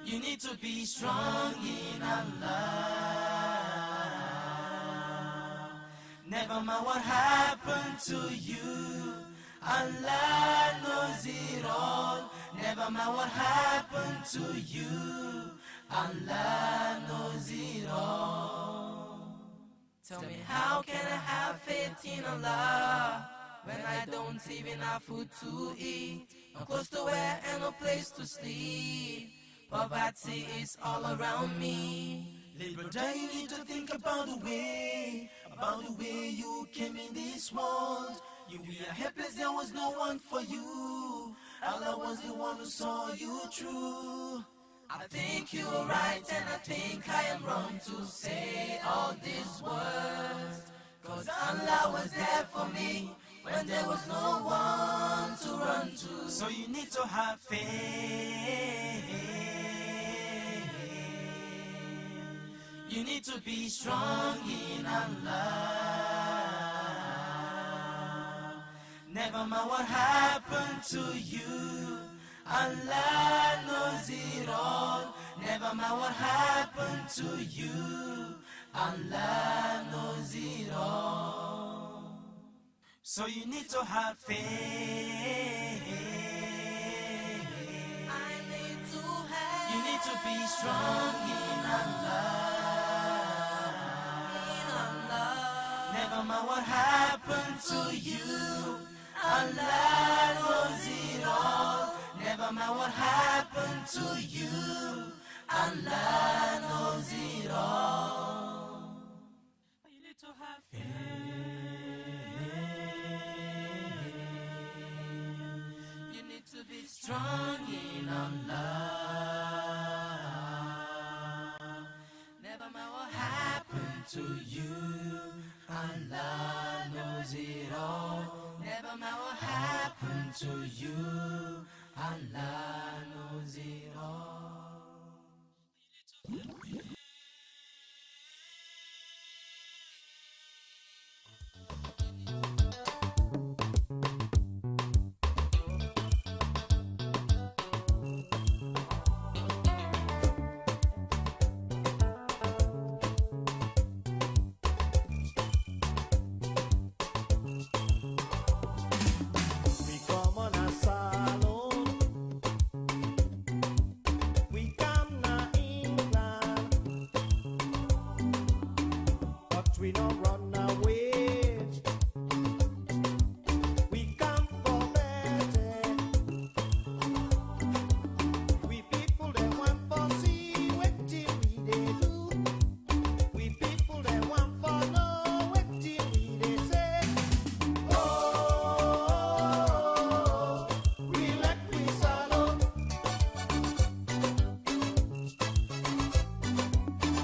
You need to be strong in Allah. Never mind what happened to you, Allah knows it all. Never mind what happened to you, Allah knows it all. Tell me, how can I have faith in Allah when I don't even have food to eat, no clothes to wear and no place to sleep? Poverty is all around me. Little brother, you need to think about the way you came in this world. You were helpless, there was no one for you. Allah was the one who saw you through. I think you're right and I think I am wrong to say all these words, 'cause Allah was there for me when there was no one to run to. So you need to have faith. You need to be strong in Allah. Never mind what happened to you, Allah knows it all. Never mind what happened to you, Allah knows it all. So you need to have faith. I need to have. You need to be strong in Allah. Never mind what happened to you, Allah knows it all. Never mind what happened to you, Allah knows it all. You need to have faith. You need to be strong in Allah. Never mind what happened to you, Allah knows it all. Never mind what happened to you, Allah knows it all. We don't run away. We come for better. We people that want for see what we they do. We people that want for know what we they say. Oh, we like we swallow.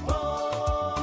Oh.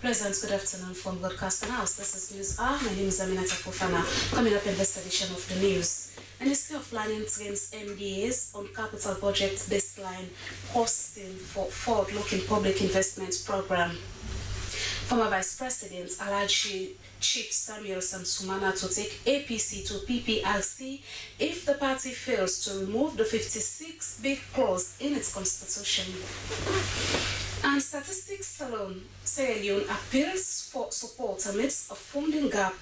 pleasant good afternoon from Broadcasting House. This is News Hour. My name is Aminata Fofana. Coming up in this edition of the news. Ministry of Planning trains MDAs on capital budget baseline costing for forward-looking public investment program. Former Vice President Alhaji Chief Samuel Samsumana to take APC to PPRC if the party fails to remove the 56B clause in its constitution. And statistics alone, Sierra Leone appeals for support amidst a funding gap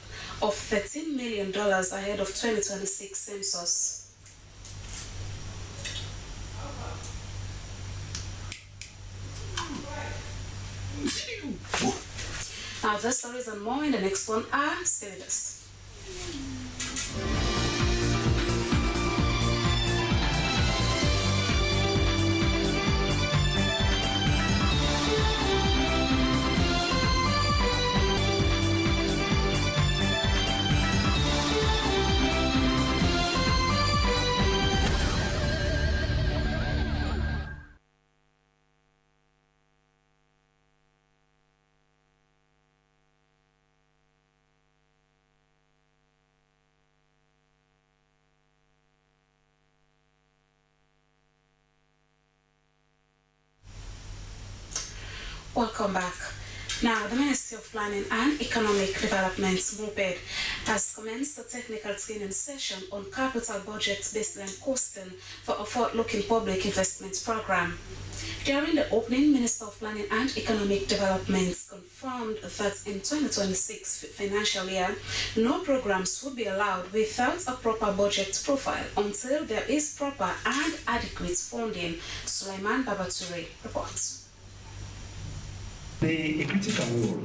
of $13 million ahead of 2026 census. Now, the stories and more in the next one are stay with us. Welcome back. Now, the Ministry of Planning and Economic Development, MOPED, has commenced a technical training session on capital budget baseline costing for a forward-looking public investment program. During the opening, Minister of Planning and Economic Development confirmed that in 2026 financial year, no programs would be allowed without a proper budget profile until there is proper and adequate funding. Sulaiman Babature reports. Play a critical role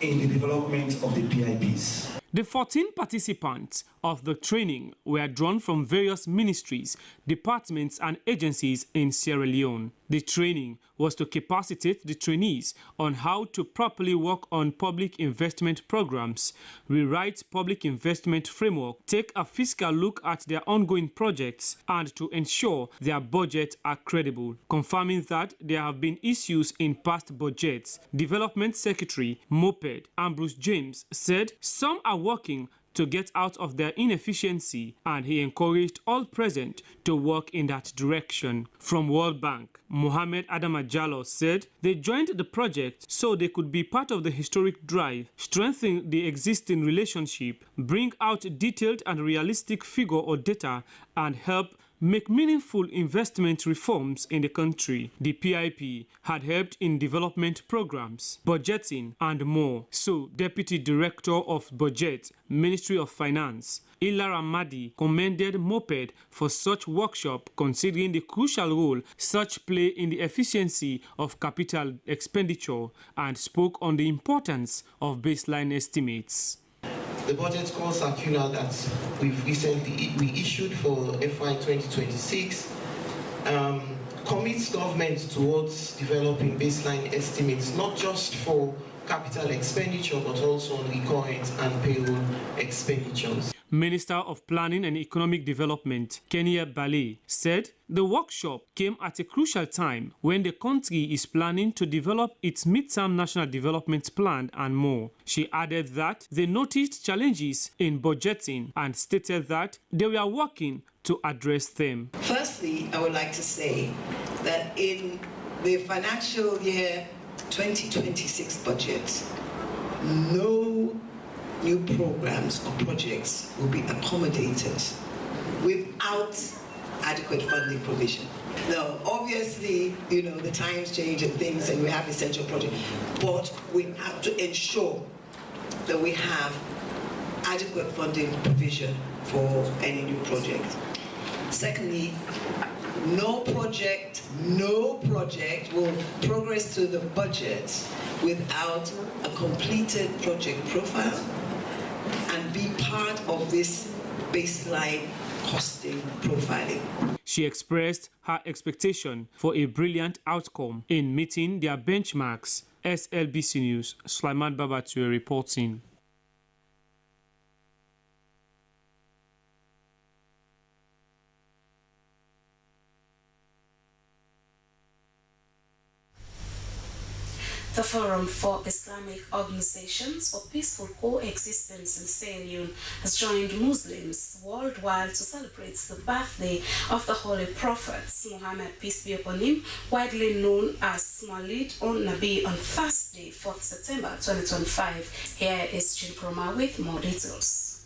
in the development of the PIPs. The 14 participants of the training were drawn from various ministries, departments and agencies in Sierra Leone. The training was to capacitate the trainees on how to properly work on public investment programs, rewrite public investment framework, take a fiscal look at their ongoing projects, and to ensure their budgets are credible. Confirming that there have been issues in past budgets, Development Secretary Moped Ambrose James said some are working to get out of their inefficiency, and he encouraged all present to work in that direction. From World Bank, Mohamed Adama Jallo said they joined the project so they could be part of the historic drive, strengthen the existing relationship, bring out detailed and realistic figure or data, and help make meaningful investment reforms in the country. The PIP had helped in development programs, budgeting, and more. So, Deputy Director of Budget, Ministry of Finance, Ilara Madi, commended Moped for such workshop, considering the crucial role such play in the efficiency of capital expenditure, and spoke on the importance of baseline estimates. The budget call circular that we've recently issued for FY 2026 commits government towards developing baseline estimates, not just for capital expenditure, but also on recurrent and payroll expenditures. Minister of Planning and Economic Development, Kenema, said the workshop came at a crucial time when the country is planning to develop its midterm national development plan and more. She added that they noticed challenges in budgeting and stated that they were working to address them. Firstly, I would like to say that in the financial year 2026 budget, no new programs or projects will be accommodated without adequate funding provision. Now, obviously, the times change and things, and we have essential projects, but we have to ensure that we have adequate funding provision for any new project. Secondly, no project will progress to the budget without a completed project profile and be part of this baseline costing profiling. She expressed her expectation for a brilliant outcome in meeting their benchmarks. SLBC News, Sulaiman Babature reporting. The Forum for Islamic Organizations for Peaceful Coexistence in Sierra Leone has joined Muslims worldwide to celebrate the birthday of the Holy Prophet Muhammad, peace be upon him, widely known as Maulid Nabi, on Thursday, 4th September 2025. Here is Jim Kroma with more details.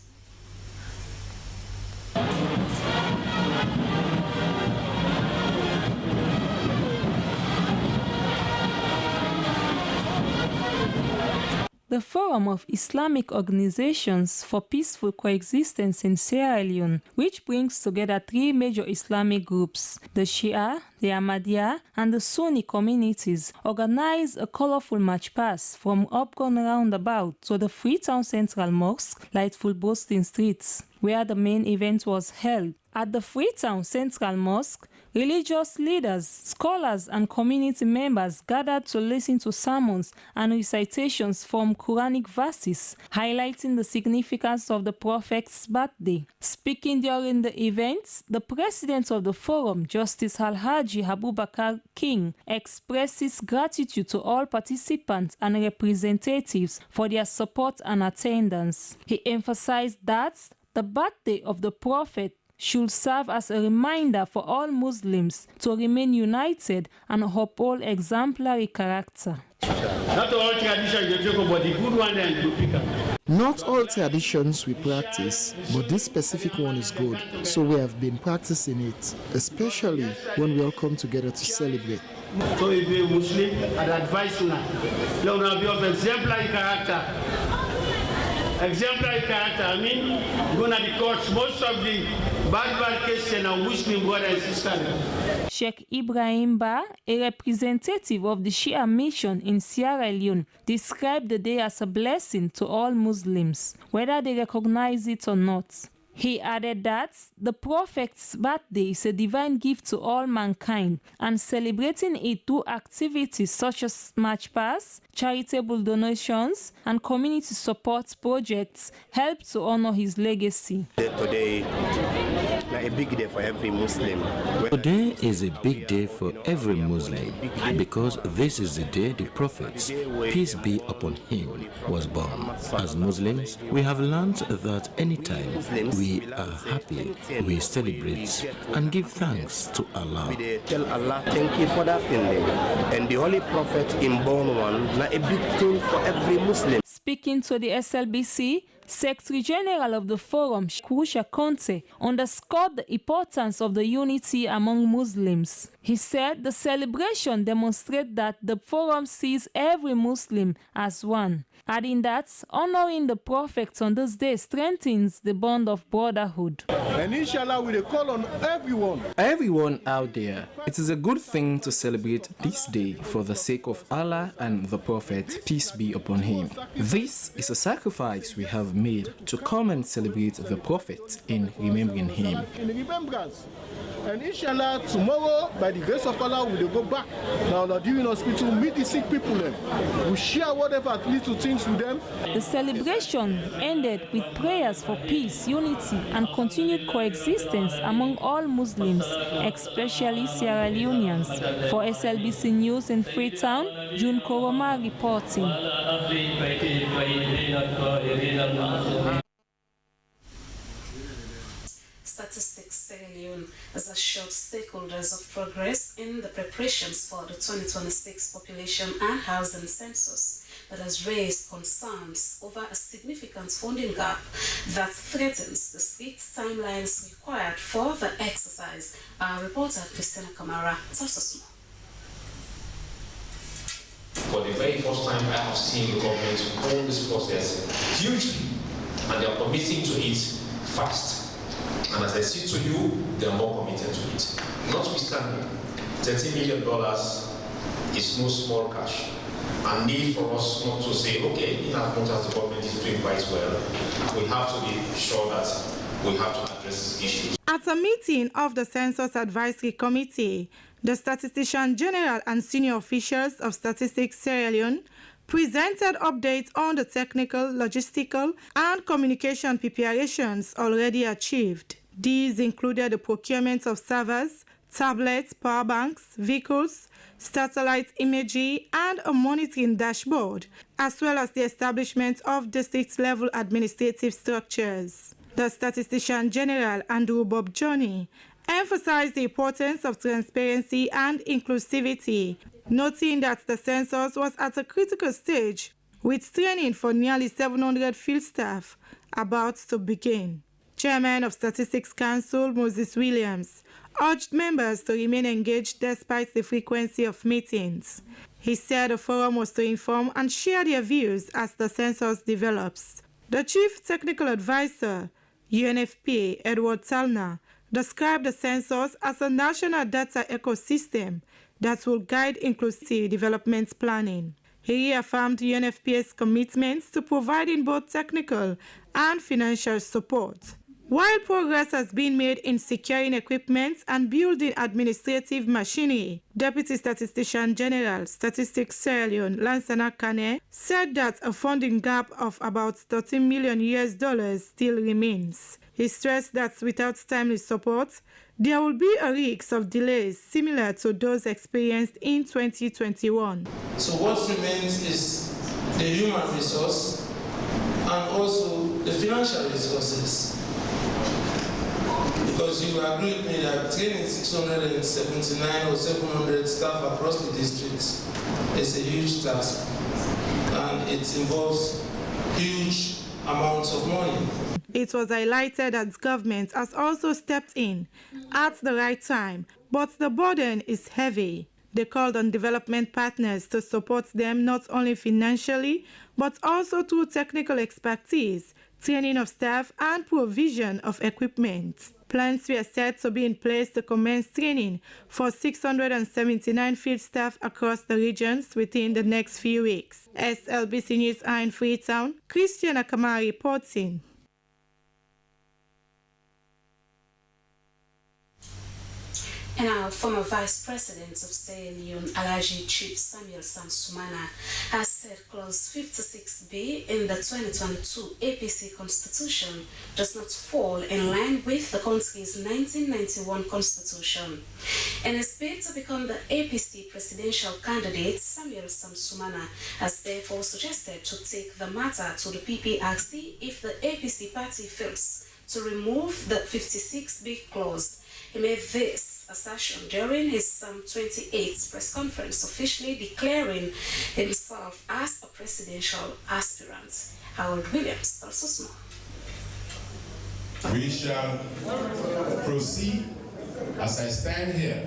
The Forum of Islamic Organizations for Peaceful Coexistence in Sierra Leone, which brings together three major Islamic groups, the Shia, the Ahmadiyya, and the Sunni communities, organized a colorful march past from Upgon Roundabout to the Freetown Central Mosque, Lightful Boasting Streets, where the main event was held. At the Freetown Central Mosque, religious leaders, scholars, and community members gathered to listen to sermons and recitations from Quranic verses, highlighting the significance of the Prophet's birthday. Speaking during the event, the president of the forum, Justice Alhaji Abubakar King, expresses gratitude to all participants and representatives for their support and attendance. He emphasized that the birthday of the Prophet should serve as a reminder for all Muslims to remain united and uphold exemplary character. Not all traditions you talk about, the good one and good picker. Not all traditions we practice, but this specific one is good, so we have been practicing it, especially when we all come together to celebrate. So if you're a Muslim, I'd advise you now. You will be of exemplary character. Exemplary character, I mean, you're going to be caught most of the bad cases are Muslim brothers and sisters. Sheikh Ibrahim Ba, a representative of the Shia mission in Sierra Leone, described the day as a blessing to all Muslims, whether they recognize it or not. He added that the Prophet's birthday is a divine gift to all mankind, and celebrating it through activities such as march past, charitable donations, and community support projects help to honor his legacy. Today is a big day for every Muslim. Today is a big day for every Muslim because this is the day the Prophet, peace be upon him, was born. As Muslims, we have learned that anytime we are happy, we celebrate and give thanks to Allah. We tell Allah thank you for that thing. And the Holy Prophet in born one, not a big thing for every Muslim. Speaking to the SLBC, Secretary General of the Forum, Kusha Conte, underscored the importance of the unity among Muslims. He said the celebration demonstrates that the Forum sees every Muslim as one, adding that honoring the Prophet on this day strengthens the bond of brotherhood. And inshallah, we call on everyone out there. It is a good thing to celebrate this day for the sake of Allah and the Prophet, peace be upon him. This is a sacrifice we have made to come and celebrate the Prophet in remembering him. In remembrance. And inshallah, tomorrow, by the grace of Allah, we will go back now the Divine Hospital, meet the sick people then. We share whatever little things with them. The celebration ended with prayers for peace, unity, and continued coexistence among all Muslims, especially Sierra Leoneans. For SLBC News in Freetown, June Koroma reporting. Statistics Sierra Leone has assured stakeholders of progress in the preparations for the 2026 population and housing census that has raised concerns over a significant funding gap that threatens the strict timelines required for the exercise. Our reporter Christina Kamara tells us more. For the very first time, I have seen the government own this process hugely, and they are committing to it fast. And as I see to you, they are more committed to it. Notwithstanding, $30 million is no small cash. And need for us not to say, okay, in as much as the government is doing quite well, we have to be sure that we have to address issues. At a meeting of the Census Advisory Committee, the Statistician General and senior officials of Statistics Sierra Leone presented updates on the technical, logistical, and communication preparations already achieved. These included the procurement of servers, tablets, power banks, vehicles, satellite imagery, and a monitoring dashboard, as well as the establishment of district-level administrative structures. The Statistician General, Andrew Bob Johnny, emphasized the importance of transparency and inclusivity, noting that the census was at a critical stage, with training for nearly 700 field staff about to begin. Chairman of Statistics Council, Moses Williams, urged members to remain engaged despite the frequency of meetings. He said the forum was to inform and share their views as the census develops. The Chief Technical Advisor, UNFPA, Edward Talner, described the census as a national data ecosystem that will guide inclusive development planning. He reaffirmed UNFPA's commitment to providing both technical and financial support. While progress has been made in securing equipment and building administrative machinery, Deputy Statistician General, Statistics Sierra Leone, Lansana Kane, said that a funding gap of about $13 million still remains. He stressed that without timely support, there will be a risk of delays similar to those experienced in 2021. So what remains is the human resource and also the financial resources. Because you agree with me that training 679 or 700 staff across the districts is a huge task, and it involves huge amounts of money. It was highlighted that government has also stepped in at the right time, but the burden is heavy. They called on development partners to support them not only financially, but also through technical expertise, training of staff, and provision of equipment. Plans were set to be in place to commence training for 679 field staff across the regions within the next few weeks. SLBC News in Freetown, Christiana Kamari reporting. And our former Vice President of Sierra Leone, Alhaji Chief Samuel Samsumana, has said Clause 56B in the 2022 APC Constitution does not fall in line with the country's 1991 Constitution. In his bid to become the APC presidential candidate, Samuel Samsumana has therefore suggested to take the matter to the PPRC if the APC party fails to remove the 56B clause. He made this assertion during his 28th press conference, officially declaring himself as a presidential aspirant. Howard Williams tells us more. We shall proceed. As I stand here,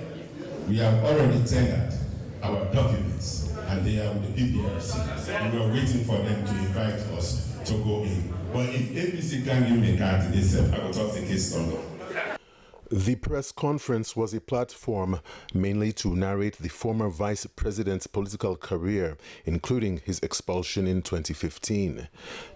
we have already tendered our documents, and they are with the PPRC. And we are waiting for them to invite us to go in. But if APC can't give me a card to themselves, I will talk the case on. The press conference was a platform mainly to narrate the former vice president's political career, including his expulsion in 2015.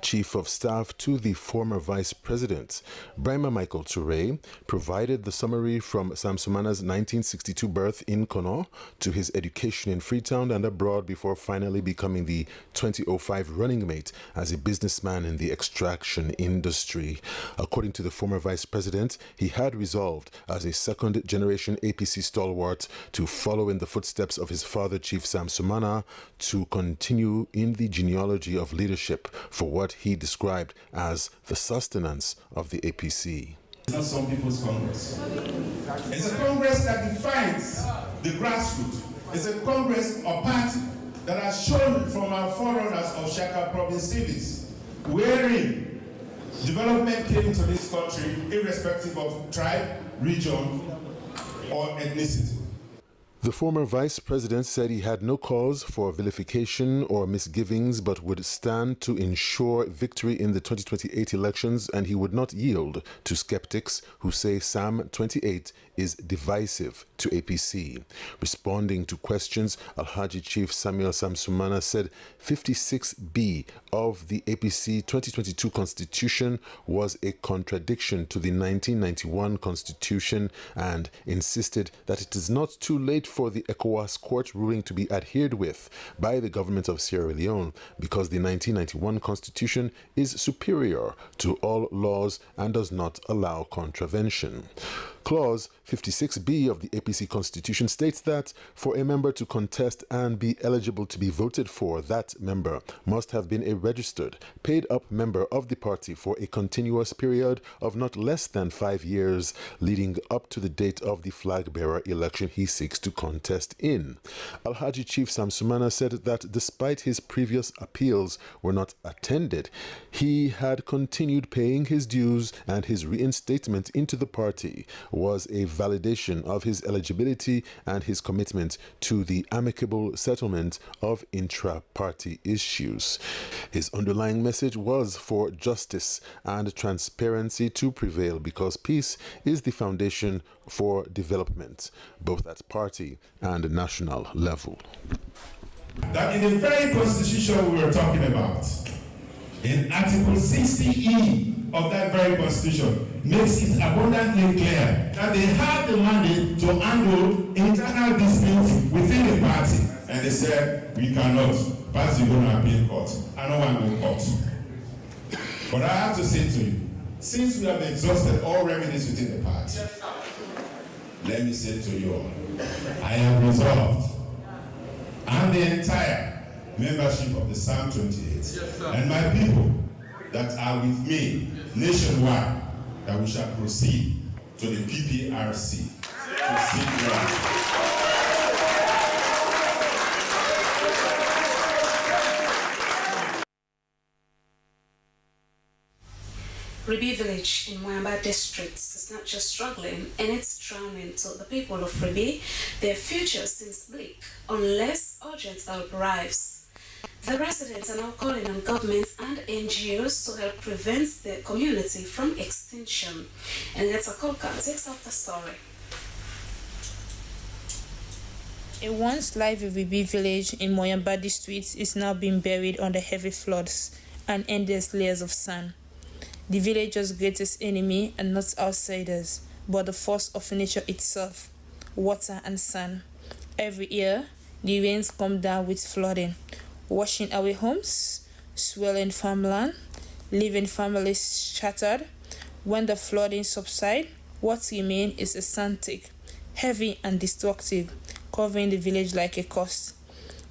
Chief of Staff to the former vice president, Brahma Michael Toure, provided the summary from Samsumana's 1962 birth in Kono to his education in Freetown and abroad before finally becoming the 2005 running mate as a businessman in the extraction industry. According to the former vice president, he had resolved as a second-generation APC stalwart to follow in the footsteps of his father, Chief Samsumana, to continue in the genealogy of leadership for what he described as the sustenance of the APC. It's not some people's Congress. It's a Congress that defines the grassroots. It's a Congress or party that has shown from our forerunners of Shaka province cities, wherein development came to this country irrespective of tribe, region, or ethnicity. The former vice president said he had no cause for vilification or misgivings, but would stand to ensure victory in the 2028 elections, and he would not yield to skeptics who say Sam 28 is divisive to APC. Responding to questions, Alhaji Chief Samuel Samsumana said 56B of the APC 2022 Constitution was a contradiction to the 1991 Constitution and insisted that it is not too late for the ECOWAS court ruling to be adhered with by the government of Sierra Leone because the 1991 Constitution is superior to all laws and does not allow contravention. Clause 56B of the APC Constitution states that for a member to contest and be eligible to be voted for, that member must have been a registered, paid-up member of the party for a continuous period of not less than 5 years leading up to the date of the flag-bearer election he seeks to contest in. Alhaji Chief Samsumana said that despite his previous appeals were not attended, he had continued paying his dues, and his reinstatement into the party was a validation of his eligibility and his commitment to the amicable settlement of intra-party issues. His underlying message was for justice and transparency to prevail, because peace is the foundation for development, both at party and national level. That in the very constitution we were talking about, in Article 60E of that very constitution, makes it abundantly clear that they have the mandate to handle internal disputes within the party. And they said, we cannot pass the going to appeal court. I don't want to go court. But I have to say to you, since we have exhausted all remedies within the party, let me say to you all, I have resolved, and the entire membership of the Psalm 28, and my people that are with me nationwide, that we shall proceed to the PPRC to seek ground. Ribi village in Moyamba district is not just struggling, and it's drowning. So the people of Ribi, their future seems bleak unless urgent help arrives. The residents are now calling on governments and NGOs to help prevent their community from extinction. And Leta Kolka takes up the story. A once lively Ribi village in Moyamba district is now being buried under heavy floods and endless layers of sand. The village's greatest enemy are not outsiders, but the force of nature itself, water and sand. Every year, the rains come down with flooding, washing away homes, swelling farmland, leaving families shattered. When the flooding subsides, what remains is a sand thick, heavy and destructive, covering the village like a curse.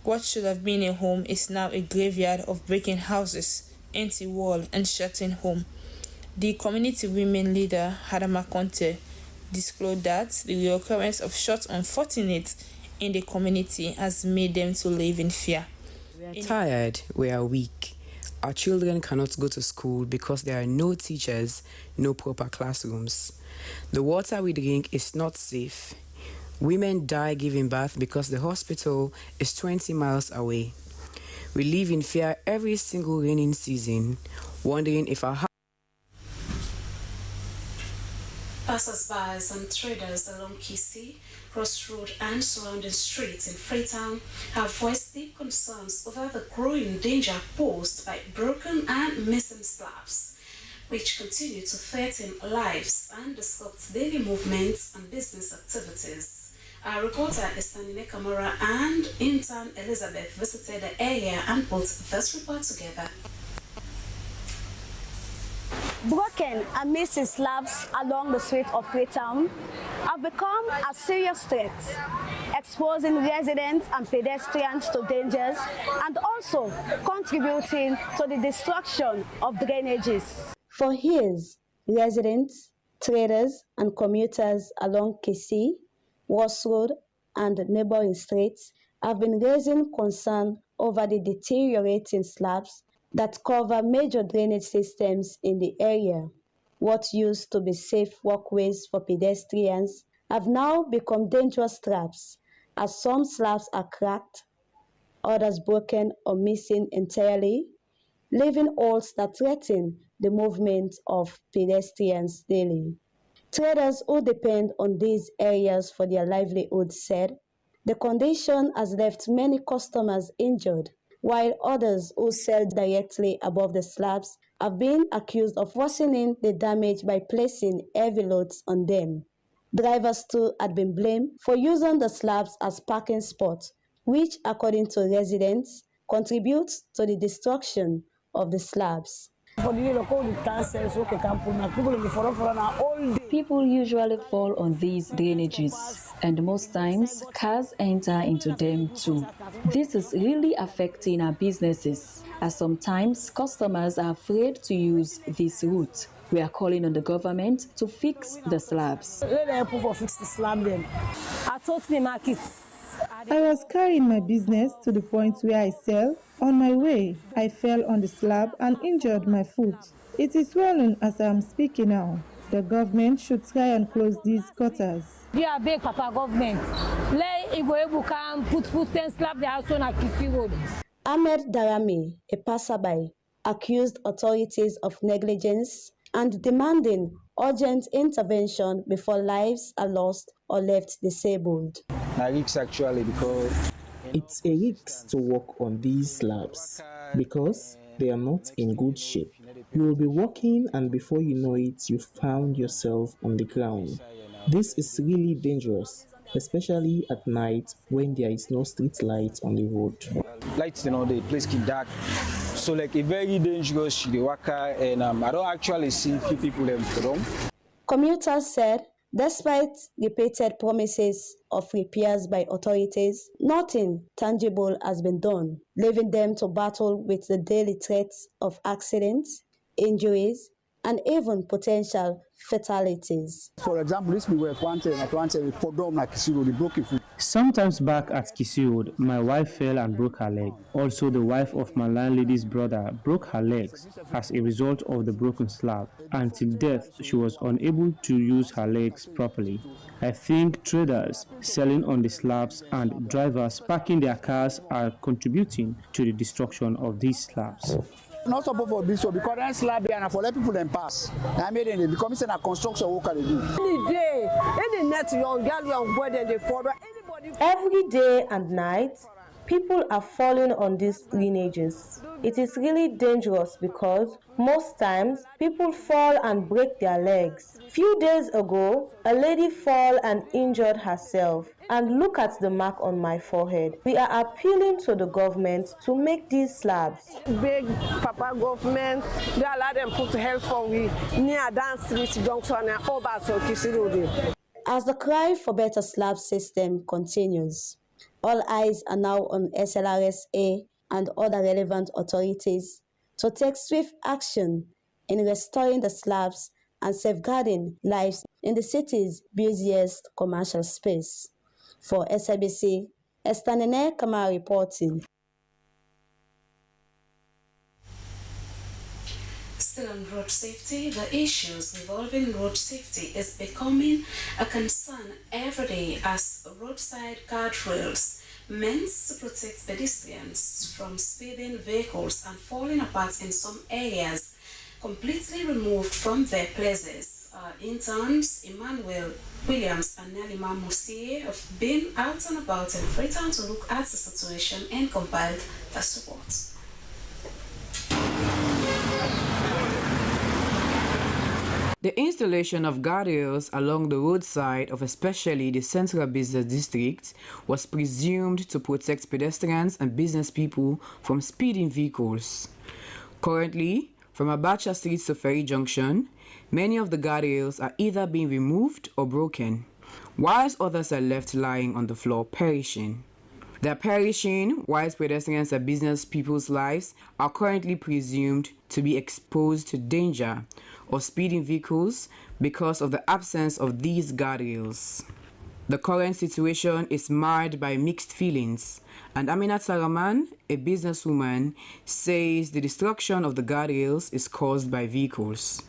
What should have been a home is now a graveyard of breaking houses, empty wall and shutting home. The community women leader, Hadama Conte, disclosed that the reoccurrence of shots unfortunate in the community has made them to live in fear. We are tired, we are weak. Our children cannot go to school because there are no teachers, no proper classrooms. The water we drink is not safe. Women die giving birth because the hospital is 20 miles away. We live in fear every single raining season, wondering if our Passers-by and traders along Kisi, Cross Road and surrounding streets in Freetown have voiced deep concerns over the growing danger posed by broken and missing slabs, which continue to threaten lives and disrupt daily movements and business activities. Our reporter Estanine Kamara and intern Elizabeth visited the area and put this report together. Broken and missing slabs along the street of Freetown have become a serious threat, exposing residents and pedestrians to dangers and also contributing to the destruction of drainages. For years, residents, traders and commuters along Kisi, Ross Road and neighboring streets have been raising concern over the deteriorating slabs that cover major drainage systems in the area. What used to be safe walkways for pedestrians have now become dangerous traps, as some slabs are cracked, others broken or missing entirely, leaving holes that threaten the movement of pedestrians daily. Traders who depend on these areas for their livelihood said the condition has left many customers injured, while others who sell directly above the slabs have been accused of worsening the damage by placing heavy loads on them. Drivers too had been blamed for using the slabs as parking spots, which, according to residents, contributes to the destruction of the slabs. People usually fall on these drainages, and most times cars enter into them too. This is really affecting our businesses, as sometimes customers are afraid to use this route. We are calling on the government to fix the slabs. I was carrying my business to the point where I sell. On my way, I fell on the slab and injured my foot. It is swollen as I am speaking now. The government should try and close these gutters. Yeah, big Papa government. Let Igbo can put slab the house on a Kisi road. Ahmed Darami, a passerby, accused authorities of negligence and demanding urgent intervention before lives are lost or left disabled. Actually, because it's a risk to walk on these slabs because they are not in good shape. You will be walking and before you know it, you found yourself on the ground. This is really dangerous, especially at night when there is no street light on the road. Lights, the place get dark. So like a very dangerous waka, and I don't actually see few people them from. Commuters said despite repeated promises of repairs by authorities, nothing tangible has been done, leaving them to battle with the daily threats of accidents, injuries, and even potential fatalities. For example, this we were planted for them like Kisiro, the broken foot. Sometimes back at Kisirod, my wife fell and broke her leg. Also, the wife of my landlady's brother broke her legs as a result of the broken slab. Until death, she was unable to use her legs properly. I think traders selling on the slabs and drivers parking their cars are contributing to the destruction of these slabs. Not support for this one because that slab and for let people them pass. I made it becoming a construction worker. Any day, any net young girl, young boy, then they follow anybody. Every day and night, people are falling on these drainages. It is really dangerous because most times people fall and break their legs. Few days ago, a lady fell and injured herself. And look at the mark on my forehead. We are appealing to the government to make these slabs. Big Papa government, they allow them put help for we near dance street junction and over so Kisirudi. As the cry for better slab system continues, all eyes are now on SLRSA and other relevant authorities to take swift action in restoring the slabs and safeguarding lives in the city's busiest commercial space. For Slbc, Estanene Kama reporting. Still on road safety, the issues involving road safety is becoming a concern every day as roadside guardrails meant to protect pedestrians from speeding vehicles and falling apart in some areas, completely removed from their places. Interns Emmanuel Williams and Nelima Musie have been out and about in Freetown to look at the situation and compiled this report. The installation of guardrails along the roadside of especially the central business district was presumed to protect pedestrians and business people from speeding vehicles. Currently, from Abacha Street to Ferry Junction, many of the guardrails are either being removed or broken, whilst others are left lying on the floor perishing. They are perishing whilst pedestrians and business people's lives are currently presumed to be exposed to danger of speeding vehicles because of the absence of these guardrails. The current situation is marred by mixed feelings, and Aminat Saraman, a businesswoman, says the destruction of the guardrails is caused by vehicles.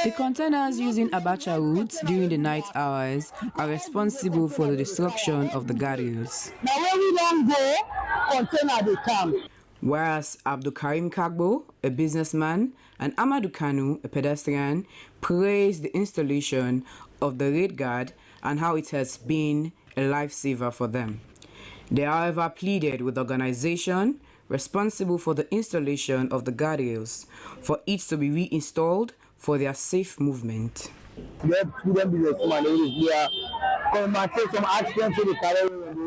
The containers using Abacha routes during the night hours are responsible for the destruction of the guardrails. Now when we don't go, container they come. Whereas Abdul Karim Kagbo, a businessman, and Amadou Kanu, a pedestrian, praised the installation of the raid guard and how it has been a lifesaver for them. They, however, pleaded with the organization responsible for the installation of the guardrails for it to be reinstalled for their safe movement.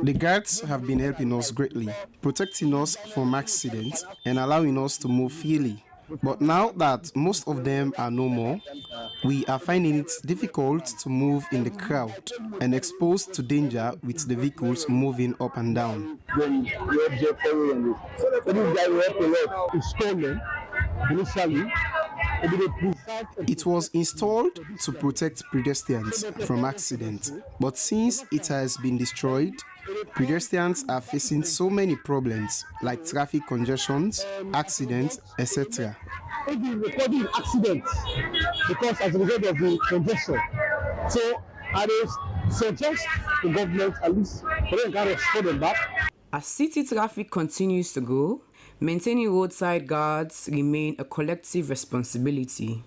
We The guards have been helping us greatly, protecting us from accidents and allowing us to move freely. But now that most of them are no more, we are finding it difficult to move in the crowd and exposed to danger with the vehicles moving up and down. It was installed to protect pedestrians from accidents, but since it has been destroyed, pedestrians are facing so many problems like traffic congestions, accidents, etc. Recording accidents because as a result of the congestion. So I suggest the government at least for them to restore them back. As city traffic continues to grow, maintaining roadside guards remain a collective responsibility.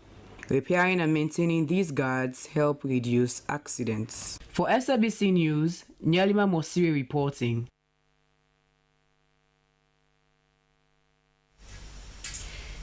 Repairing and maintaining these guards help reduce accidents. For Slbc News, Nyalima Mosiri reporting.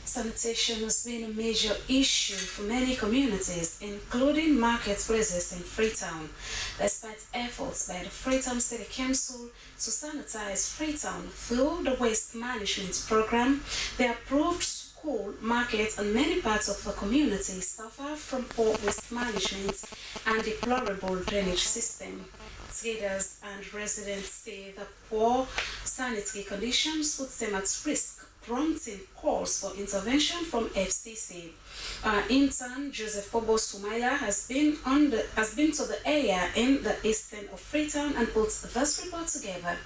Sanitation has been a major issue for many communities, including marketplaces in Freetown. Despite efforts by the Freetown City Council to sanitize Freetown through the waste management program, the approved school, markets, and many parts of the community suffer from poor waste management and deplorable drainage system. Traders and residents say the poor sanitary conditions put them at risk, prompting calls for intervention from FCC. Our intern Joseph Bobo Sumaila has been to the area in the eastern of Freetown and put this report together.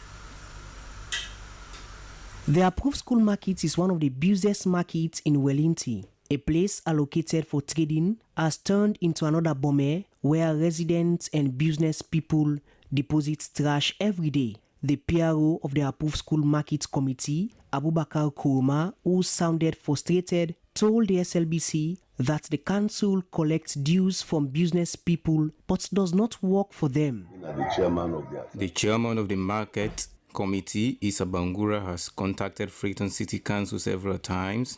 The approved school market is one of the busiest markets in Wellington. A place allocated for trading has turned into another bomber where residents and business people deposit trash every day. The PRO of the approved school market committee, Abubakar Kuruma, who sounded frustrated, told the SLBC that the council collects dues from business people but does not work for them. The chairman of the market committee, Issa Bangura, has contacted Freetown City Council several times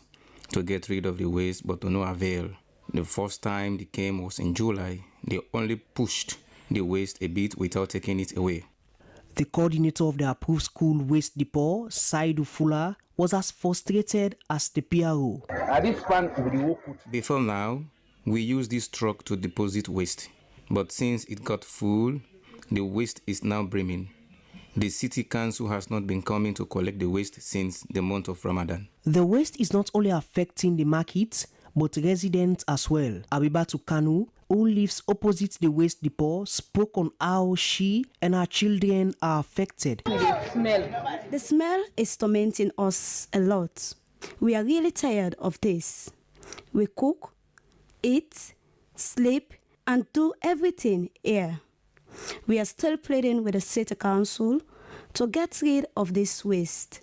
to get rid of the waste, but to no avail. The first time they came was in July. They only pushed the waste a bit without taking it away. The coordinator of the approved school waste depot, Saidu Fuller, was as frustrated as the PRO. Before now, we used this truck to deposit waste, but since it got full, the waste is now brimming. The city council has not been coming to collect the waste since the month of Ramadan. The waste is not only affecting the market, but residents as well. Abibatu Kanu, who lives opposite the waste depot, spoke on how she and her children are affected. The smell is tormenting us a lot. We are really tired of this. We cook, eat, sleep, and do everything here. We are still pleading with the city council to get rid of this waste.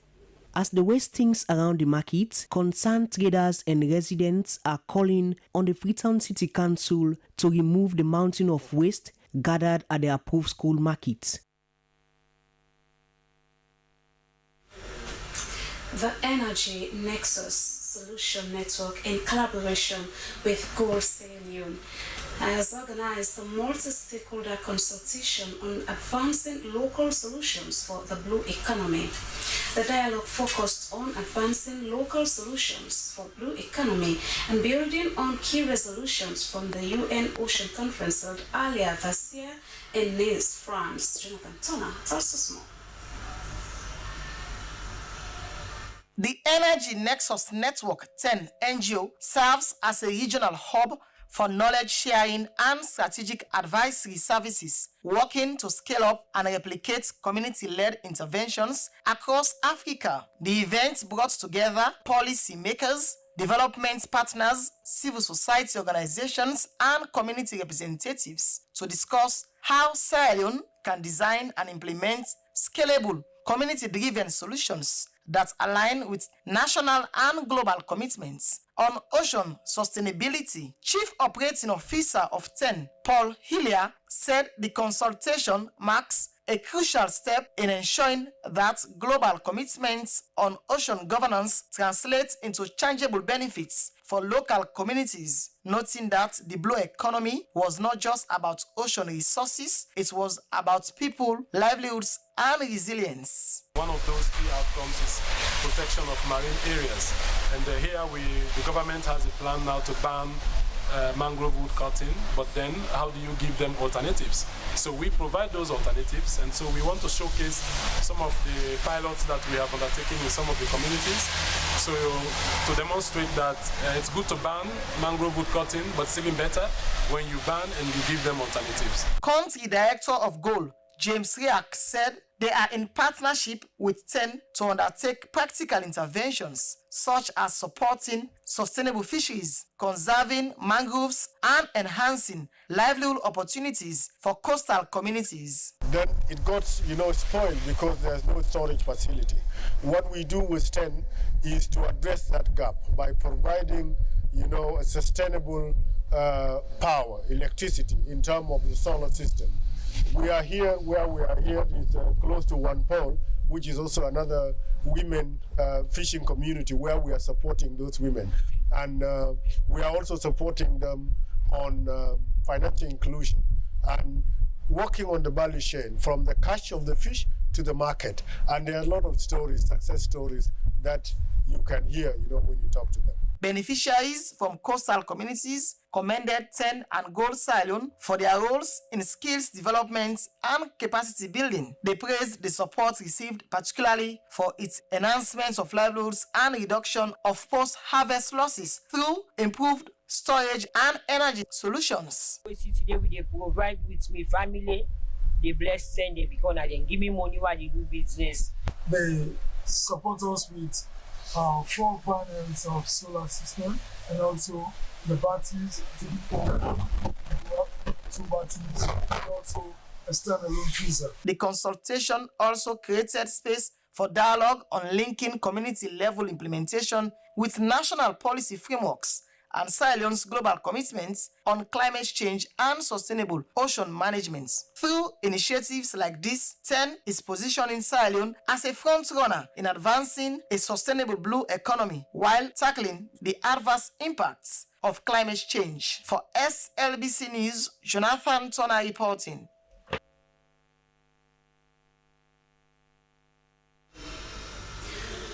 As the wastings around the market, concerned traders and residents are calling on the Freetown City Council to remove the mountain of waste gathered at the approved school market. The Energy Nexus Solution Network, in collaboration with Gold Sierra Leone, has organized a multi-stakeholder consultation on advancing local solutions for the blue economy. The dialogue focused on advancing local solutions for blue economy and building on key resolutions from the UN Ocean Conference held earlier this year in Nice, France. Jonathan Turner tells us more. The Energy Nexus Network 10 NGO serves as a regional hub for knowledge sharing and strategic advisory services, working to scale up and replicate community-led interventions across Africa. The event brought together policy makers, development partners, civil society organizations, and community representatives to discuss how Sierra Leone can design and implement scalable, community-driven solutions that align with national and global commitments. On ocean sustainability, Chief Operating Officer of 10, Paul Hillier, said the consultation marks a crucial step in ensuring that global commitments on ocean governance translate into tangible benefits for local communities, noting that the blue economy was not just about ocean resources, it was about people, livelihoods, and resilience. One of those key outcomes is protection of marine areas. And here the government has a plan now to ban mangrove wood cutting, but then how do you give them alternatives? So we provide those alternatives, and so we want to showcase some of the pilots that we have undertaken in some of the communities, so to demonstrate that it's good to ban mangrove wood cutting, but it's even better when you ban and you give them alternatives. Country Director of GOAL, James Riak, said they are in partnership with TEN to undertake practical interventions, such as supporting sustainable fisheries, conserving mangroves, and enhancing livelihood opportunities for coastal communities. Then it got, spoiled because there's no storage facility. What we do with TEN is to address that gap by providing, a sustainable power, electricity, in terms of the solar system. We are here, where we are here is close to one pond, which is also another women fishing community where we are supporting those women. And we are also supporting them on financial inclusion and working on the value chain from the catch of the fish to the market. And there are a lot of stories, success stories, that you can hear, when you talk to them. Beneficiaries from coastal communities commended TEN and GOAL Sierra Leone for their roles in skills development and capacity building. They praised the support received, particularly for its enhancements of livelihoods and reduction of post-harvest losses through improved storage and energy solutions. Today we provide with my family, they bless TEN, they because they give me money while they do business. They support us with 4 panels of solar system and also the batteries, 2 batteries, and also a standalone freezer. The consultation also created space for dialogue on linking community-level implementation with national policy frameworks and Sierra Leone's global commitments on climate change and sustainable ocean management. Through initiatives like this, TEN is positioning Sierra Leone as a front-runner in advancing a sustainable blue economy while tackling the adverse impacts of climate change. For SLBC News, Jonathan Turner reporting.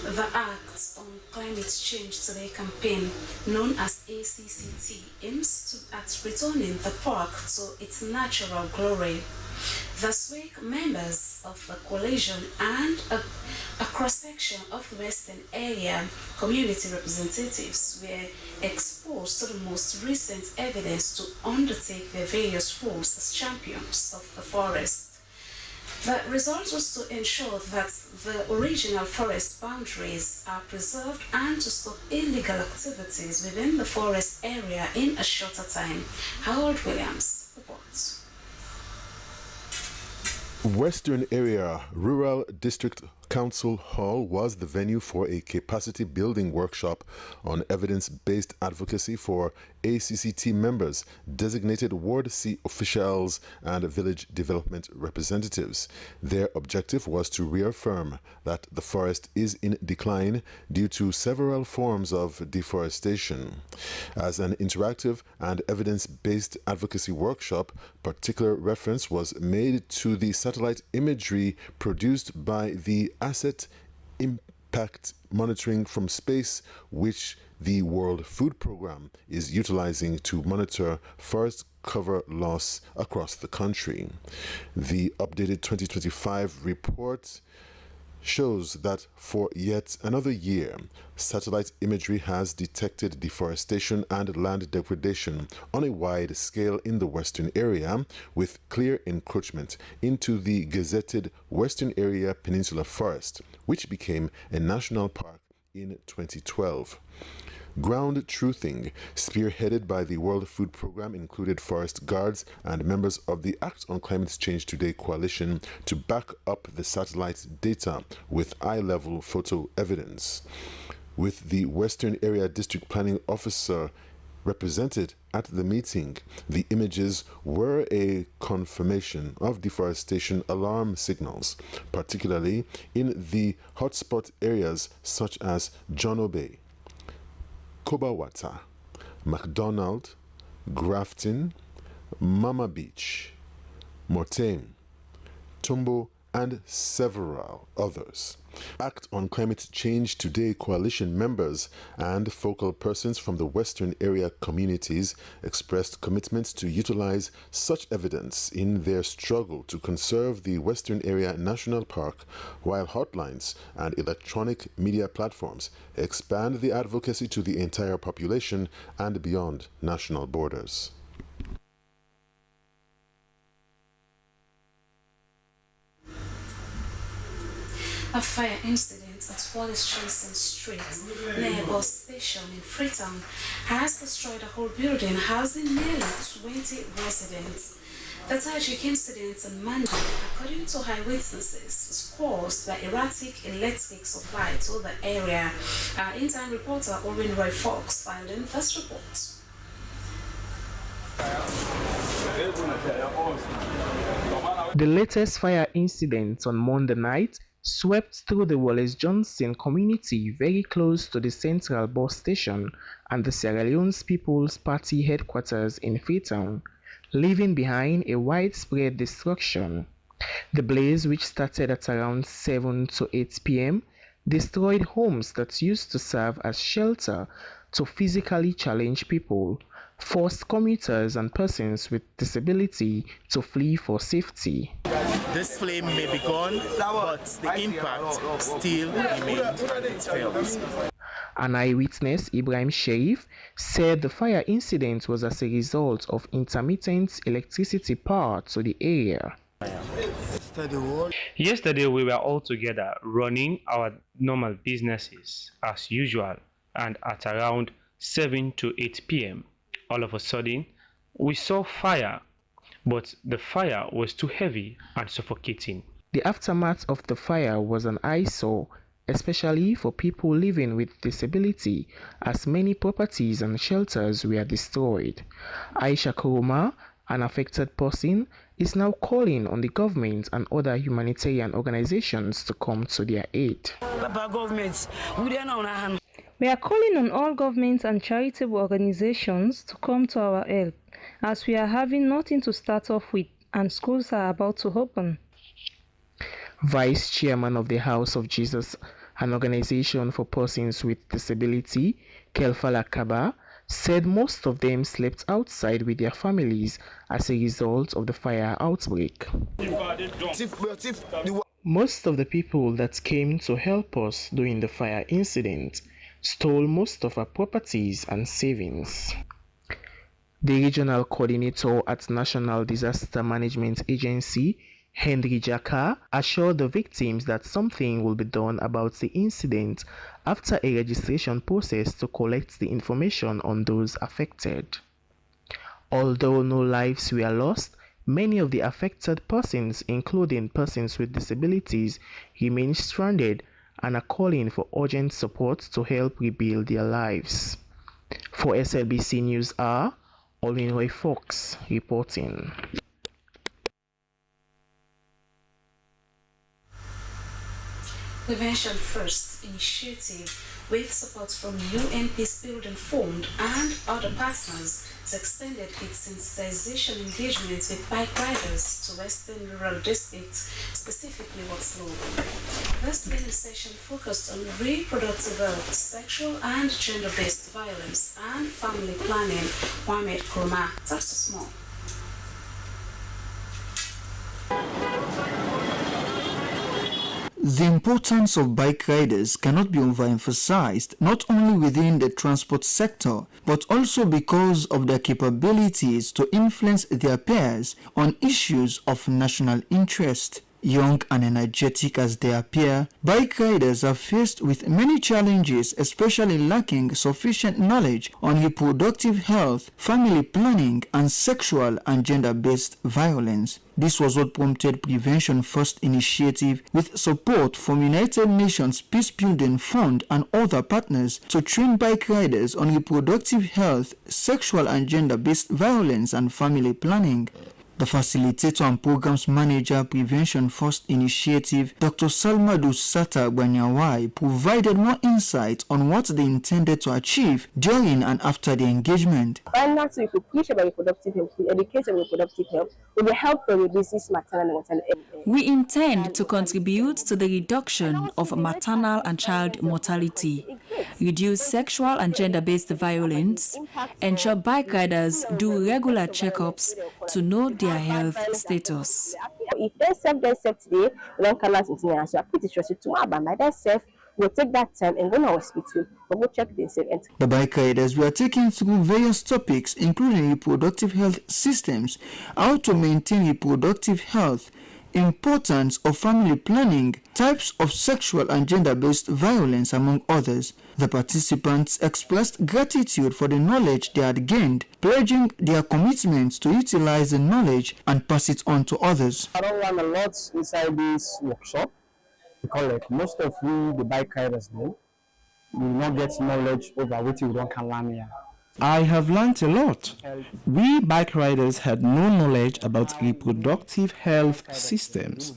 The Act on Climate Change Today campaign, known as ACCT, aims at returning the park to its natural glory. This week, members of the coalition and a cross-section of the Western area community representatives were exposed to the most recent evidence to undertake their various roles as champions of the forest. The result was to ensure that the original forest boundaries are preserved and to stop illegal activities within the forest area in a shorter time. Harold Williams reports. Western Area Rural District Council Hall was the venue for a capacity building workshop on evidence-based advocacy for ACCT members, designated Ward C officials, and village development representatives. Their objective was to reaffirm that the forest is in decline due to several forms of deforestation. As an interactive and evidence-based advocacy workshop, particular reference was made to the satellite imagery produced by the Asset Impact Monitoring from Space, which the World Food Programme is utilizing to monitor forest cover loss across the country. The updated 2025 report shows that for yet another year, satellite imagery has detected deforestation and land degradation on a wide scale in the Western Area, with clear encroachment into the gazetted Western Area Peninsula Forest, which became a national park in 2012. Ground truthing, spearheaded by the World Food Programme, included forest guards and members of the Act on Climate Change Today coalition to back up the satellite data with eye-level photo evidence. With the Western Area District Planning Officer represented at the meeting, the images were a confirmation of deforestation alarm signals, particularly in the hotspot areas such as Jono Bay. Kobawata, McDonald, Grafton, Mama Beach, Mortame, Tumbo, and several others. Act on Climate Change Today coalition members and focal persons from the Western area communities expressed commitments to utilize such evidence in their struggle to conserve the Western Area National Park, while hotlines and electronic media platforms expand the advocacy to the entire population and beyond national borders. A fire incident at Wallace Johnson Street near bus station in Freetown has destroyed a whole building housing nearly 20 residents. The tragic incident on Monday, according to eyewitnesses, was caused by erratic electric supply to the area. Our intern reporter Owen Roy Fox filed in this report. The latest fire incident on Monday night swept through the Wallace Johnson community very close to the central bus station and the Sierra Leone People's Party headquarters in Freetown, leaving behind a widespread destruction. The blaze, which started at around 7 to 8 p.m., destroyed homes that used to serve as shelter to physically challenged people, forced commuters and persons with disability to flee for safety. This flame may be gone, but the impact still remains and it's felt. An eyewitness, Ibrahim Sherif, said the fire incident was as a result of intermittent electricity power to the area. Yesterday we were all together running our normal businesses as usual, and at around 7 to 8 p.m. all of a sudden we saw fire, but the fire was too heavy and suffocating. The aftermath of the fire was an eyesore, especially for people living with disability, as many properties and shelters were destroyed. Aisha Kuruma, an affected person, is now calling on the government and other humanitarian organizations to come to their aid. We are calling on all governments and charitable organizations to come to our help, as we are having nothing to start off with and schools are about to open. Vice Chairman of the House of Jesus, an organization for persons with disability, Kelfala Kaba, said most of them slept outside with their families as a result of the fire outbreak. Most of the people that came to help us during the fire incident stole most of our properties and savings. The regional coordinator at National Disaster Management Agency, Henry Jaka, assured the victims that something will be done about the incident after a registration process to collect the information on those affected. Although no lives were lost, many of the affected persons, including persons with disabilities, remain stranded and are calling for urgent support to help rebuild their lives. For SLBC News Hour, Olinroy Fox reporting. Prevention First initiative, with support from UN Peacebuilding Fund and other partners, has extended its sensitization engagement with bike riders to Western rural districts, specifically Watslow. This training session focused on reproductive health, sexual and gender-based violence, and family planning. Mohamed Kurma, that's small. The importance of bike riders cannot be overemphasized, not only within the transport sector, but also because of their capabilities to influence their peers on issues of national interest. Young and energetic as they appear, bike riders are faced with many challenges, especially lacking sufficient knowledge on reproductive health, family planning, and sexual and gender-based violence. This was what prompted Prevention First initiative, with support from United Nations Peacebuilding Fund and other partners, to train bike riders on reproductive health, sexual and gender-based violence, and family planning. The facilitator and programs manager Prevention First Initiative, Dr. Salmadu Sata Banyawai, provided more insight on what they intended to achieve during and after the engagement. Finally, we could teach about reproductive health, we educate about reproductive health, we will help to reduce maternal and maternal. We intend to contribute to the reduction of maternal and child mortality, reduce sexual and gender-based violence, ensure bike riders do regular checkups to know their health status. If they self today, we don't come out with me, so I put it tomorrow, but by themselves, we'll take that time and go to hospital, but we'll check themselves. The bike riders were taken through various topics, including reproductive health systems, how to maintain reproductive health, importance of family planning, types of sexual and gender-based violence, among others. The participants expressed gratitude for the knowledge they had gained, pledging their commitment to utilize the knowledge and pass it on to others. I don't learn a lot inside this workshop because like most of we, the bike riders, we will not get knowledge over what we don't can learn here. I have learned a lot. We bike riders had no knowledge about reproductive health systems.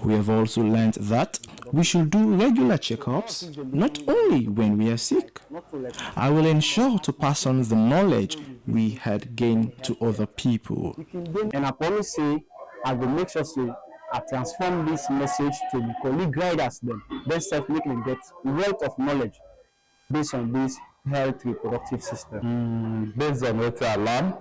We have also learned that we should do regular checkups, not only when we are sick. I will ensure to pass on the knowledge we had gained to other people. And I promise you, I will make sure I transform this message to the colleague riders then self-making get wealth of knowledge based on this health reproductive system. Based on what I learned,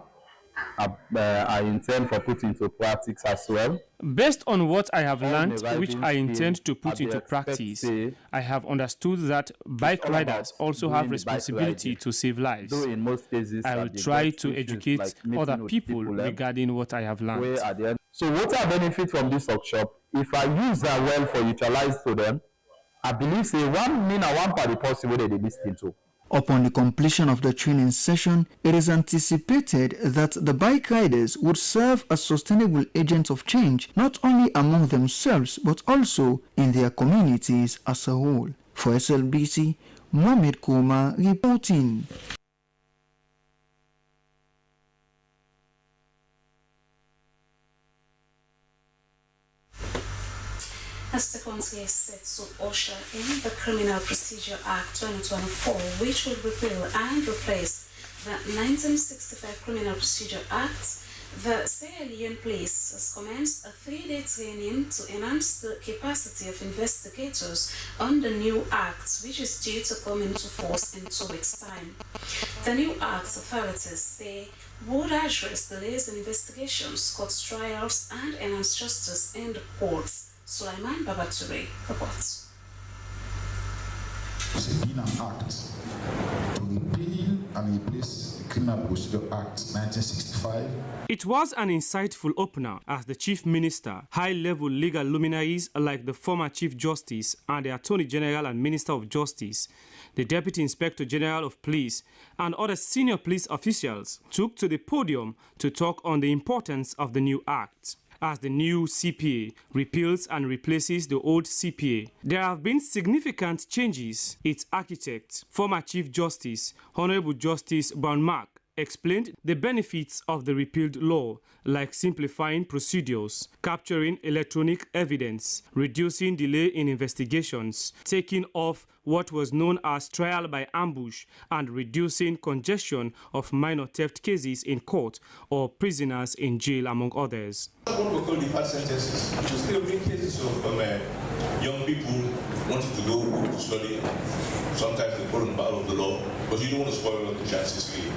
I intend for put into practice as well. Based on what I have learned, which I intend to put into practice, I have understood that bike riders also have responsibility to save lives. In most cases, I will try to educate other people regarding what I have learned. So what I benefit from this workshop, if I use that well for utilize to them, I believe say one party possible that they listen to. Upon the completion of the training session, it is anticipated that the bike riders would serve as sustainable agents of change, not only among themselves, but also in their communities as a whole. For SLBC, Mohamed Kouma reporting. As the country is set to usher in the Criminal Procedure Act 2024, which will repeal and replace the 1965 Criminal Procedure Act, the Sierra Leone Police has commenced a 3-day training to enhance the capacity of investigators on the new act, which is due to come into force in 2 weeks' time. The new act, authorities say, would address delays in investigations, court trials, and enhance justice in the courts. Sulaiman Babature reports. It's been an act to repeal and replace the Criminal Procedure Act 1965. It was an insightful opener as the Chief Minister, high-level legal luminaries like the former Chief Justice and the Attorney General and Minister of Justice, the Deputy Inspector General of Police, and other senior police officials took to the podium to talk on the importance of the new act. As the new CPA repeals and replaces the old CPA, there have been significant changes. Its architect, former Chief Justice, Honorable Justice Brown Mark, explained the benefits of the repealed law, like simplifying procedures, capturing electronic evidence, reducing delay in investigations, taking off what was known as trial by ambush, and reducing congestion of minor theft cases in court or prisoners in jail, among others. What we call deferred sentences, which is still bring cases of young people wanting to go to study. Sometimes they follow part of the law, but you don't want to spoil the chances really.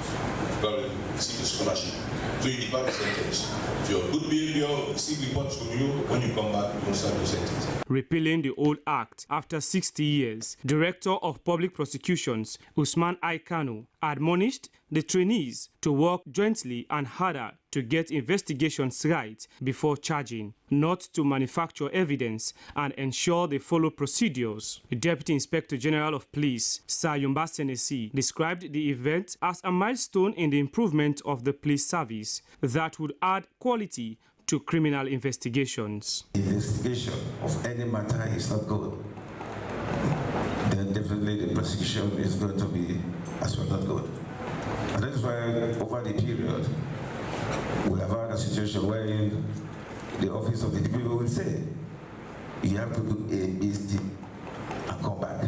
Because you see the scholarship. So you defer the sentence. If you're good behavior, receive reports from you. When you come back, you don't start your sentence. Repealing the old act after 60 years, Director of Public Prosecutions, Usman Aikanu, admonished the trainees to work jointly and harder to get investigations right before charging, not to manufacture evidence, and ensure they follow procedures. The Deputy Inspector General of Police, Sayumba Senesi, described the event as a milestone in the improvement of the police service that would add quality to criminal investigations. Investigation of any matter is not good, then definitely the prosecution is going to be as well not good. And that is why over the period, we have had a situation wherein the office of the DPP will say, you have to do A, B, C, and come back.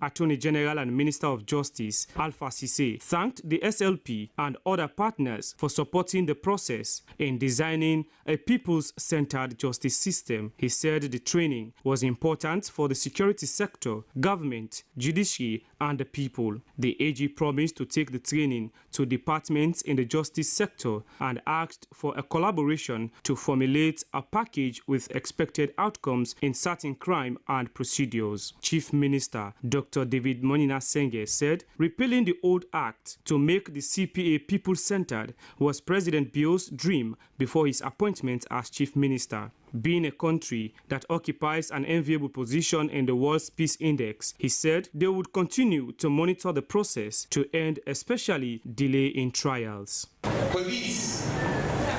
Attorney General and Minister of Justice Alpha Cisse thanked the SLP and other partners for supporting the process in designing a people's-centered justice system. He said the training was important for the security sector, government, judiciary, and the people. The AG promised to take the training to departments in the justice sector and asked for a collaboration to formulate a package with expected outcomes in certain crime and procedures. Chief Minister Dr. David Monina Senge said repealing the old act to make the CPA people-centered was President Bio's dream before his appointment as Chief Minister. Being a country that occupies an enviable position in the World's Peace Index, he said they would continue to monitor the process to end especially delay in trials. Police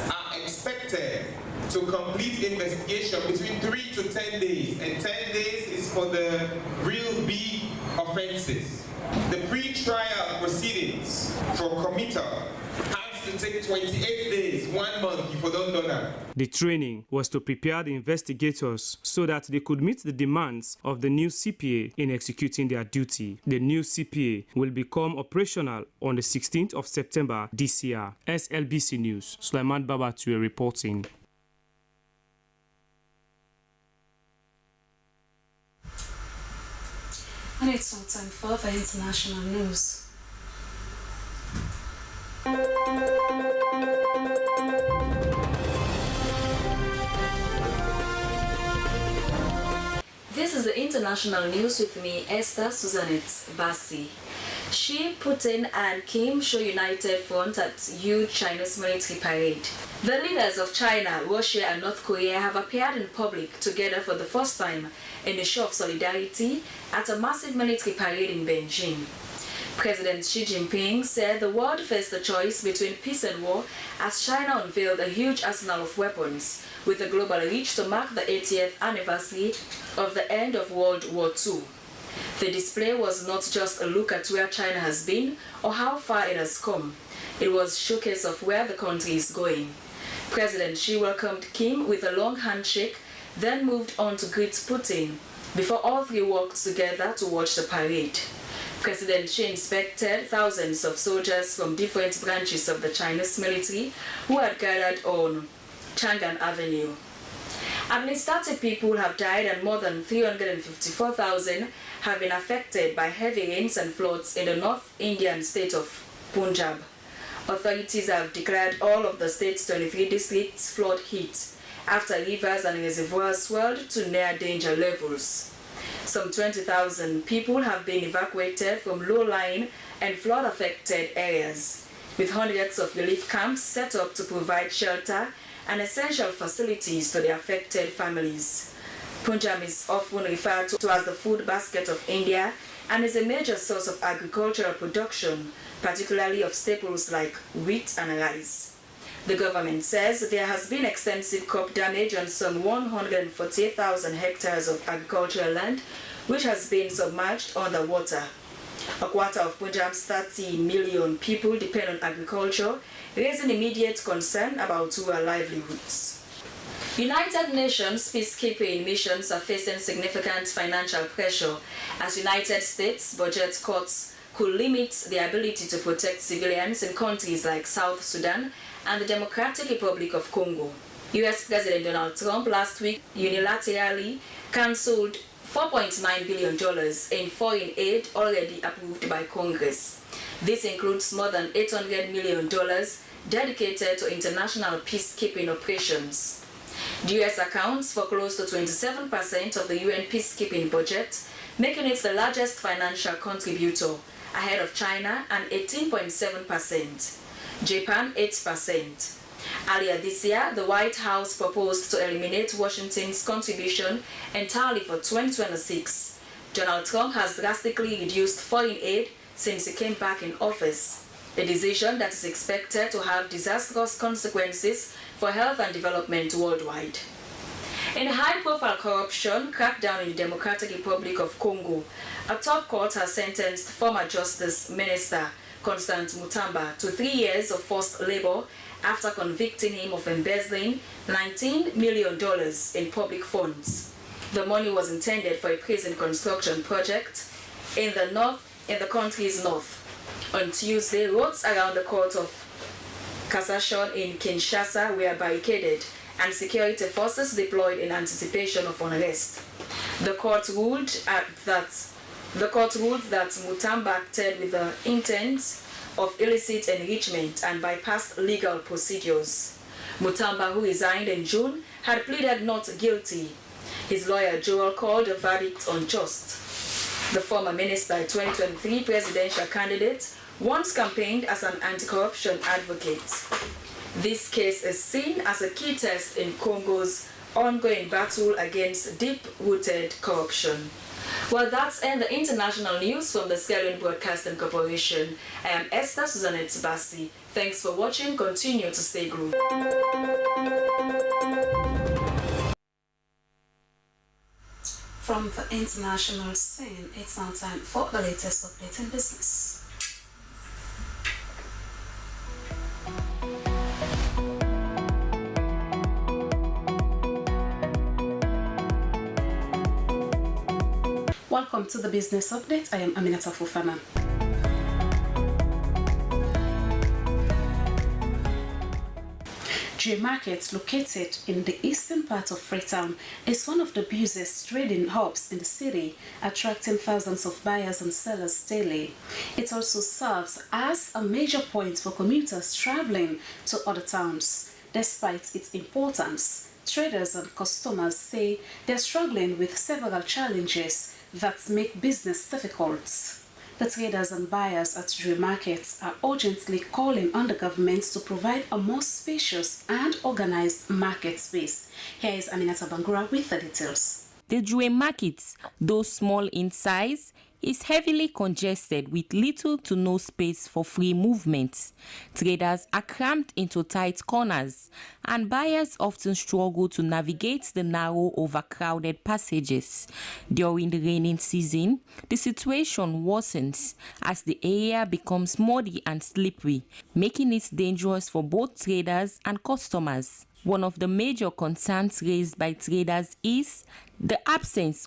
are expected to complete investigation between 3 to 10 days, and 10 days is for the real big offenses. The pre-trial proceedings for committal has to take 28 days, 1 month if you don't do that. The training was to prepare the investigators so that they could meet the demands of the new CPA in executing their duty. The new CPA will become operational on the 16th of September this year. SLBC News, Sulaiman Babatue reporting. And it's now time for the international news. This is the international news with me, Esther Suzanette Bassi. Xi, Putin and Kim show united front at huge Chinese military parade. The leaders of China, Russia and North Korea have appeared in public together for the first time in a show of solidarity at a massive military parade in Beijing. President Xi Jinping said the world faced a choice between peace and war as China unveiled a huge arsenal of weapons with a global reach to mark the 80th anniversary of the end of World War II. The display was not just a look at where China has been or how far it has come. It was a showcase of where the country is going. President Xi welcomed Kim with a long handshake, then moved on to greet Putin before all three walked together to watch the parade. President Xi inspected thousands of soldiers from different branches of the Chinese military who had gathered on Chang'an Avenue. At least 30 people have died and more than 354,000 have been affected by heavy rains and floods in the North Indian state of Punjab. Authorities have declared all of the state's 23 districts flood hit after rivers and reservoirs swelled to near danger levels. Some 20,000 people have been evacuated from low-lying and flood-affected areas, with hundreds of relief camps set up to provide shelter and essential facilities to the affected families. Punjab is often referred to as the food basket of India and is a major source of agricultural production, particularly of staples like wheat and rice. The government says there has been extensive crop damage on some 148,000 hectares of agricultural land, which has been submerged underwater. A quarter of Punjab's 30 million people depend on agriculture, raising immediate concern about rural livelihoods. United Nations peacekeeping missions are facing significant financial pressure as United States budget cuts could limit their ability to protect civilians in countries like South Sudan and the Democratic Republic of Congo. US President Donald Trump last week unilaterally cancelled $4.9 billion in foreign aid already approved by Congress. This includes more than $800 million dedicated to international peacekeeping operations. The US accounts for close to 27% of the UN peacekeeping budget, making it the largest financial contributor, ahead of China and 18.7%, Japan 8%. Earlier this year, the White House proposed to eliminate Washington's contribution entirely for 2026. Donald Trump has drastically reduced foreign aid since he came back in office, a decision that is expected to have disastrous consequences for health and development worldwide. In high-profile corruption crackdown in the Democratic Republic of Congo, a top court has sentenced former Justice Minister Constant Mutamba to 3 years of forced labor after convicting him of embezzling $19 million in public funds. The money was intended for a prison construction project in the country's north. On Tuesday, roads around the Court of Cassation in Kinshasa were barricaded and security forces deployed in anticipation of unrest. The court ruled that Mutamba acted with the intent of illicit enrichment and bypassed legal procedures. Mutamba, who resigned in June, had pleaded not guilty. His lawyer Joel called the verdict unjust. The former minister, a 2023 presidential candidate, once campaigned as an anti-corruption advocate. This case is seen as a key test in Congo's ongoing battle against deep-rooted corruption. Well, that's in the international news from the Sierra Leone Broadcasting Corporation. I am Esther Susanette Bassi. Thanks for watching. Continue to stay glued. From the international scene, it's now time for the latest update in business. Welcome to the business update. I am Aminata Fofana. J Market, located in the eastern part of Freetown, is one of the busiest trading hubs in the city, attracting thousands of buyers and sellers daily. It also serves as a major point for commuters traveling to other towns. Despite its importance, traders and customers say they're struggling with several challenges that make business difficult. The traders and buyers at J Markets are urgently calling on the government to provide a more spacious and organized market space. Here is Aminata Bangura with the details. The J Markets, though small in size, is heavily congested with little to no space for free movement. Traders are cramped into tight corners, and buyers often struggle to navigate the narrow, overcrowded passages. During the rainy season, the situation worsens as the area becomes muddy and slippery, making it dangerous for both traders and customers. One of the major concerns raised by traders is the absence